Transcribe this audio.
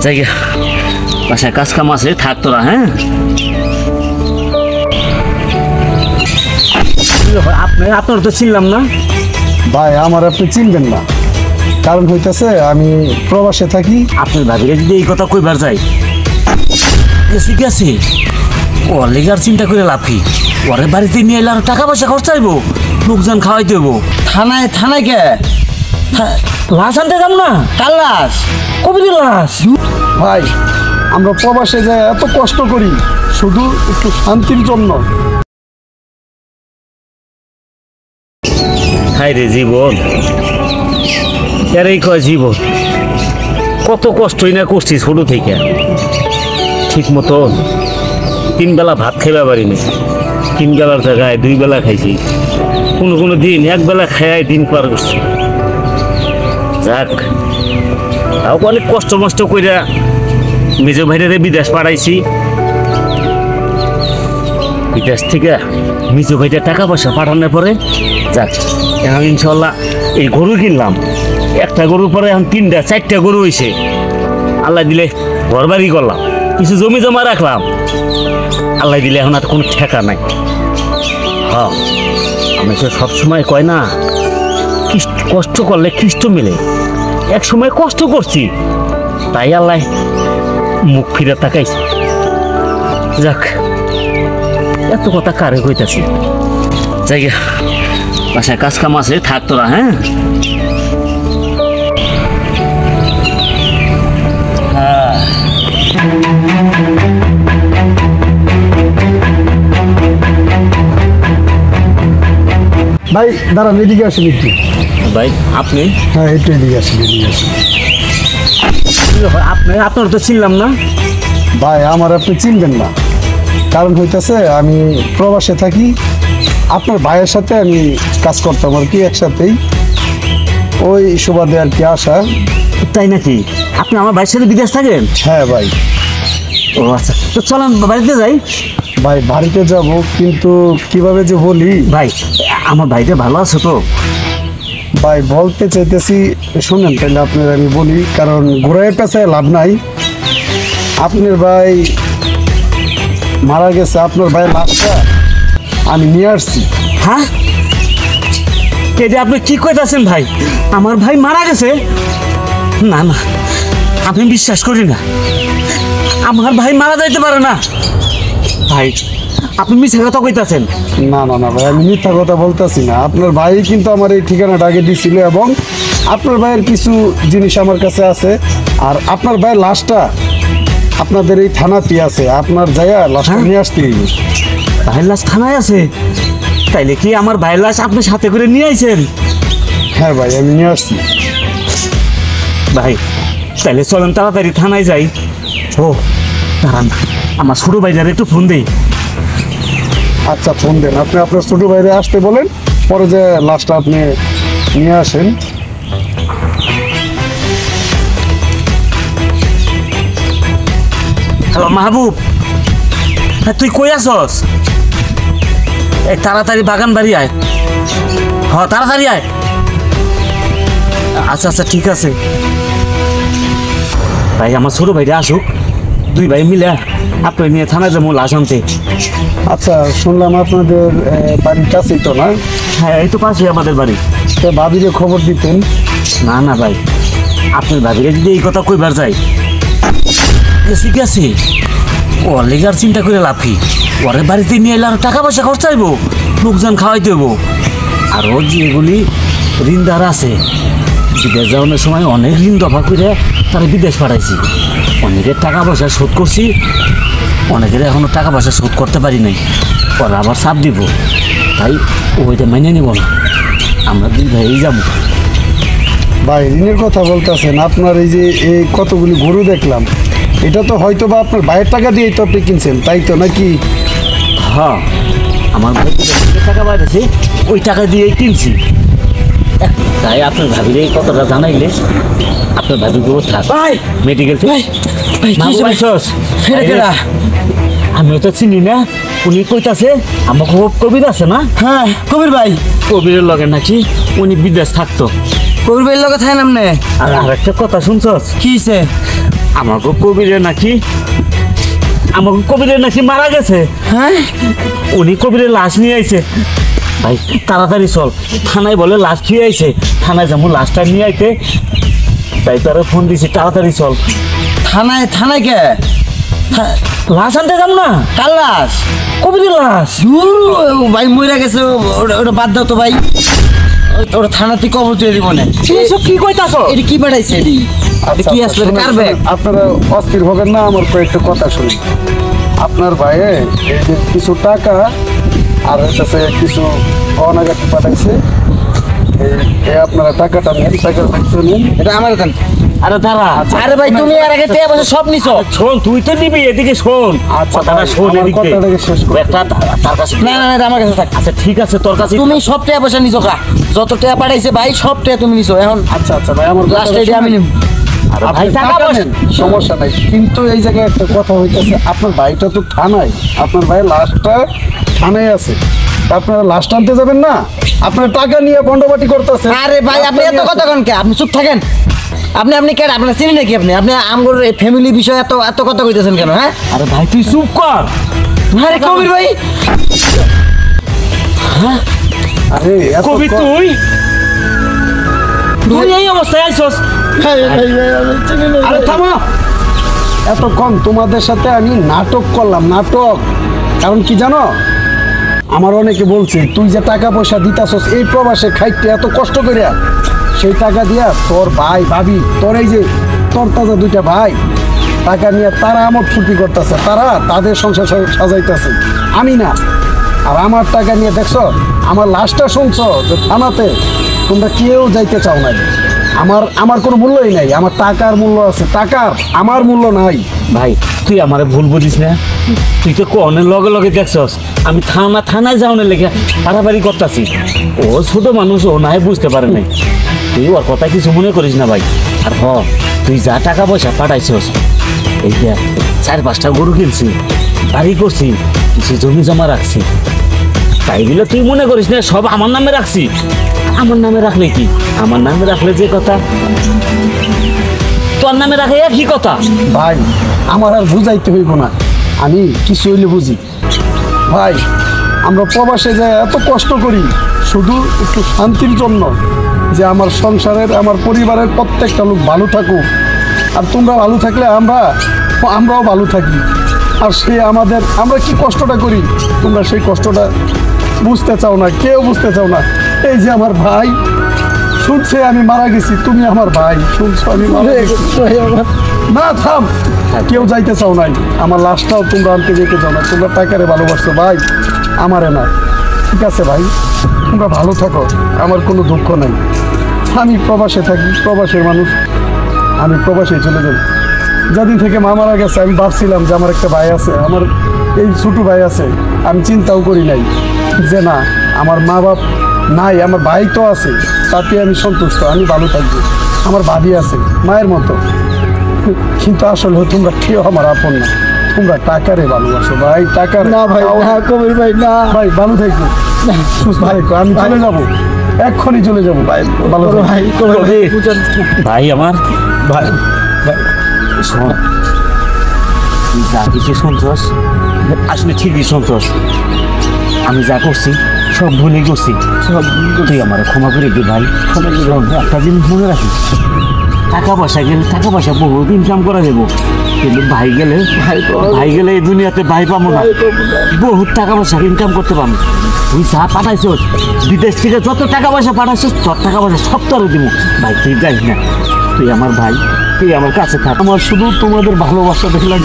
জায়গা বাসায় কাজ কাম আছে, থাক তোরা। হ্যাঁ আপনার তো চিনলাম না ভাই, আমার আপনি চিনবেন না, কারণ হইতেছে আমি প্রবাসে থাকি। আপনার ভাবিরে যদি এই কথা কইবার যাই ঠিক আছে, ওর লেগার চিন্তা করে লাভ কি? ওরে বাড়িতে নিয়ে এলে আর টাকা পয়সা খরচ চাইবো, লোকজন খাওয়াই দেবো। থানায় কে লাশ আনতে যাম না? কার লাশ? কবির লাশ। ভাই আমরা প্রবাসে যাই এত কষ্ট করি শুধু একটু শান্তির জন্য। হায় রে জীবন, এরাই কয় জীবন। কত কষ্টই না করছি ছোট থেকে, ঠিক মতো 3 বেলা ভাত খাইবা পারিনি। 3 বেলার জায়গায় 2 বেলা খাইছি, কোনো দিন 1 বেলা খাই দিন পার করছি। যাক, তাও অনেক কষ্ট মষ্ট কইরা মেজ ভাইরে বিদেশ পাঠাইছি। বিদেশ থেকে মেজ ভাইটা টাকা পয়সা পাঠানোর পরে যাক, এখন ইনশাল্লাহ এই গরু কিনলাম। একটা গরুর পরে এখন 3টা 4টা গরু হয়েছে। আল্লাহ দিলে ঘর বাড়ি করলাম, কিছু জমি জমা রাখলাম। আল্লাহ দিলে এখন আর কোনো ঠেকা নাই। হ্যাঁ, আমি তো সবসময় কয় না, কষ্ট করলে খ্রিস্ট মেলে। এক সময় কষ্ট করছি, তাই আল্লাহ মুখ ফিরে তাকাইছে। যাক, এত কথা কারে কইতাছি। জায়গা বাসায় কাজ কাম আছে, থাক তোরা। হ্যাঁ ভাই দাঁড়ান, এদিকে আসেন একটু। ভাই আপনি? হ্যাঁ একটু এদিকে আসেন, এদিকে আসেন। আপনার তো চিনলাম না ভাই, আমার আপনি চিনবেন না, কারণ হইতেছে আমি প্রবাসে থাকি। আপনার ভাইয়ের সাথে আমি কাজ করতাম আর কি, একসাথেই, ওই সুবাদে আর কি আসা। তাই নাকি? আপনি আমার ভাইয়ের সাথে বিদেশ থাকেন? হ্যাঁ ভাই। ও আচ্ছা, তো চলেন বাড়িতে যাই। ভাই বাড়িতে যাব, কিন্তু কিভাবে যে বলি। ভাই আমার ভাইটা ভালো আছে তো? ভাই বলতে চাইতেছি, শুনেন তাহলে আপনার আমি বলি, কারণ ঘোরায় পেঁচায় লাভ নাই। আপনার ভাই মারা গেছে, আপনার ভাইয়ের লাশটা আমি নিয়ে আসছি। হ্যাঁ, কেটে আপনি কি কইতাছেন ভাই? আমার ভাই মারা গেছে? না না, আমি বিশ্বাস করি না। আমার ভাই মারা যাইতে পারে না। ভাই আপনি মিথ্যা কথা কইতাছেন। না না না ভাই, আমি মিথ্যা কথা বলতেছি না। আপনার ভাই কিন্তু আমার এই ঠিকানাটা আগে দিছিল, এবং আপনার ভাইয়ের কিছু জিনিস আমার কাছে আছে। আর আপনার ভাইয়ের লাশটা আপনাদের এই থানাতেই আছে, আপনার যাইয়া লাশটা নিয়ে আসতে হইবে। ভাইয়ের লাশ থানায় আছে? তাইলে কি আমার ভাইয়ের লাশ আপনি সাথে করে নিয়ে আইছেন? হ্যাঁ ভাই, আমি নিয়ে আসছি। ভাই তাইলে চলেন তাড়াতাড়ি থানায় যাই। ও দাঁড়ান, আমার ছোট ভাইটার একটু ফোন দেই। আচ্ছা ফোন দেন, আপনি আপনার ছোটো ভাইরে আসতে বলেন, পরে যে লাশটা আপনি নিয়ে আসেন। হ্যালো মাহবুব, হ্যাঁ তুই কই আছস? এই তাড়াতাড়ি বাগান বাড়ি আয়। হ্যাঁ তাড়াতাড়ি আয়। আচ্ছা আচ্ছা ঠিক আছে ভাই, আমার ছোট ভাইটা আসুক, 2 ভাই মিলে আপনি নিয়ে থানায় যাবো লাশ আনতে। আচ্ছা, শুনলাম আপনাদের বাড়ির কাছেই তো, না? হ্যাঁ এই তো পাশে আমাদের বাড়ি। তো ভাবিরে খবর দিতেন। না না ভাই, আপনার ভাবিরে যদি এই কথা কইবার যাই ঠিক আছে, ওর লেগার চিন্তা করে লাভ কি? ওরে বাড়িতে নিয়ে এলে আর টাকা পয়সা খরচ চাইবো, লোকজন খাওয়াই দেবো। আর ও যেগুলি ঋণদার আছে, বিদেশ যাওয়ানোর সময় অনেক ঋণ দফা করে তারা বিদেশ পাঠাইছি। অনেকের টাকা পয়সা শোধ করছি, অনেকের এখনো টাকা পয়সা শোধ করতে পারি নাই। ওরা আবার চাপ দিব, তাই ওইটা মেনে নিব না। আমরা 2 ভাই যাবো। ভাই ঋণের কথা বলতেছেন, আপনার এই যে এই কতগুলি গরু দেখলাম, এটা তো হয়তো বা আপনার ভাইয়ের টাকা দিয়েই তো আপনি কিনছেন, তাই তো নাকি? হ্যাঁ, আমার ভাই টাকা পাঠাইছে, ওই টাকা দিয়েই কিনছি। তাই আপনার ভাবির এই কথাটা জানাইলে আপনার ভাবি গরু থাক মেডিকেল। আমিও তো চিনি না, উনি কইতাছে আমার কবির আছে না? হ্যাঁ কবির ভাই। কবিরের লগে নাকি উনি বিদেশ থাকতো। কবির ভাইয়ের লগে থাকেন আপনি? আর একটা কথা শুনছস? কি হইছে? আমাকে কবিরে নাকি মারা গেছে। হ্যাঁ উনি কবিরের লাশ নিয়ে আইছে। ভাই তাড়াতাড়ি চল, থানায় বলে লাশ খেয়ে আইছে, থানায় যাবো লাশটা নিয়ে আইতে, তাই তোরা ফোন দিছি, তাড়াতাড়ি চল। থানায় কে লাশ আনতে যাবো না? কার লাশ? কবিরের লাশ। দূর, ভাই মরে গেছে, ওটা বাদ দাও তো ভাই। ওটা থানাতে কবর তুলে দিব না। এসব কি কইতাছ? এটা কি পাঠাইছে এটি? আচ্ছা, কি আসলে শুনুন, কার ব্যাগ? আপনারা অস্থির হবেন না, আমার কয়েকটা কথা শুনুন। আপনার ভাইয়ে এই যে কিছু টাকা আর হচ্ছে কিছু অনাগাটি পাঠাইছে, এই আপনারা টাকাটা নেন, টাকার দায়িত্ব নেন। এটা আমার দেন। আরে দাঁড়া, আরে ভাই তুমি এর আগে টেয়া বসে সব নিছো। শোন, তুই তো নিবি, এদিকে শোন। আচ্ছা কথাটা ভাই, শোন, আমার এদিকে কথাটাকে শেষ করতে একটা তার কাছে। না না এটা আমার কাছে থাক। আচ্ছা ঠিক আছে, তোর কাছে। তুমি সব টেয়া পয়সা নিছো কা? যত টেয়া পাঠাইছে ভাই সব টেয়া তুমি নিছো। এখন আচ্ছা ভাই, আমার লাস্ট এটা আমি নিব। আরে আপনি ভাই টাকা টাকা পয়সা নেন, সমস্যা নাই, কিন্তু এই জায়গায় একটা কথা হইতেছে, আপনার ভাইটা তো থানায়, আপনার ভাই লাশটা থানায় আছে, তা আপনারা লাশ আনতে যাবেন না, আপনার টাকা নিয়ে বন্ডবাটি করতেছে। আরে ভাই আপনি এত কথা কোন কে? আপনি চুপ থাকেন। আপনি কে? আপনার চিনি নাকি আপনি? আমগোর ফ্যামিলি বিষয় এত কথা কইতেছেন কেন? হ্যাঁ আরে ভাই তুই চুপ কর। আরে কবির ভাই, আরে এত কবি তুই এই অবস্থায় আইছস? আরে থামো, এতক্ষণ তোমাদের সাথে আমি নাটক করলাম, নাটক। কারণ কি জানো, আমার অনেকে বলছে তুই যে টাকা পয়সা দিতাছস এই প্রবাসে খাইতে এত কষ্ট করিয়া, সেই টাকা দিয়া তোর ভাই ভাবি, তোর এই যে তোর তাজা দুইটা ভাই টাকা নিয়ে তারা আমোদ ফুর্তি করতেছে, তারা তাদের সংসার সাজাইতেছে, আমি না। আর আমার টাকা নিয়ে দেখছো, আমার লাশটা শুনছো যে থানাতে তোমরা কেউ যাইতে চাও না। আমার কোনো মূল্যই নাই, আমার টাকার মূল্য আছে, টাকার আমার মূল্য নাই। ভাই তুই আমারে ভুল বুঝিস না, তুই তো কনের লগে দেখছস আমি থানায় যাওয়ার লেগে পারাপারি করতেছি। ও ছোট মানুষ, ও নাই বুঝতে পারে নাই। তুই ওর কথা কিছু মনে করিস না ভাই। আর তুই যা টাকা পয়সা পাঠাইছস, এই দেখ 4-5টা গরু কিনছি, বাড়ি করছি, কিছু জমি জমা রাখছি, তাই বলে তুই মনে করিস না সব আমার নামে রাখছি। আমার নামে রাখলে কি? আমার নামে রাখলে যে কথা, তোর নামে রাখলে একই কথা। ভাই আমার আর বুঝাইতে হইব না, আমি কিছু হইলে বুঝি। ভাই আমরা প্রবাসে যাই এত কষ্ট করি শুধু একটু শান্তির জন্য, যে আমার সংসারের, আমার পরিবারের প্রত্যেকটা লোক ভালো থাকুক, আর তোমরা ভালো থাকলে আমরাও ভালো থাকি। আর সে আমরা কি কষ্টটা করি, তোমরা সেই কষ্টটা বুঝতে চাও না, কেউ বুঝতে চাও না। এই যে আমার ভাই শুনছে আমি মারা গেছি, তুমি আমার ভাই শুনছো আমি মারা গেছি, না থাম, কেউ যাইতে চাও নাই, আমার লাশটাও তোমরা আনতে যেতে চাও না, তোমরা টাকারে ভালোবাসছো ভাই, আমারে না। ঠিক আছে ভাই, তোমরা ভালো থাকো, আমার কোনো দুঃখ নাই। আমি প্রবাসে থাকি, প্রবাসের মানুষ, আমি প্রবাসে চলে যাব। যেদিন থেকে মা মারা গেছে আমি ভাবছিলাম যে আমার একটা ভাই আছে, আমার এই ছোটো ভাই আছে, আমি চিন্তাও করি নাই যে না আমার মা বাপ নাই, আমার ভাই তো আছে, তাতে আমি সন্তুষ্ট, আমি ভালো থাকবো, আমার ভাবি আছে মায়ের মতো। কিন্তু আসলে তোমরা কেউ আমার আপন না, তোমরা টাকারে ভালোবাসো ভাই, টাকার না ভাই, কবির ভাই না ভাই, ভালো থাকবো, সুস্থ থাকো, আমি চলে যাবো, এক্ষুনি চলে যাবো ভাই, ভালো ভাই। ভাই আমার ভাই, শোন, তুই যা কিছু শুনছস আসলে ঠিকই শুনছস, আমি যা করছি সব ভুলে গেছি, তুই আমার ক্ষমা করে দে ভাই। একটা জিনিস মনে রাখিস, টাকা পয়সা বহুত ইনকাম করা যাবো, কিন্তু ভাই গেলে এই দুনিয়াতে ভাই পাবো না, বহুত টাকা পয়সা ইনকাম করতে পারবো। তুই যা পাঠাইছস বিদেশ থেকে, যত টাকা পয়সা পাঠাইছস তোর টাকা পয়সা সব তোরে দিব ভাই, তুই যাইস না, তুই আমার ভাই, তুই আমার কাছে থাক, আমার শুধু তোমাদের ভালোবাসা দেখলাম।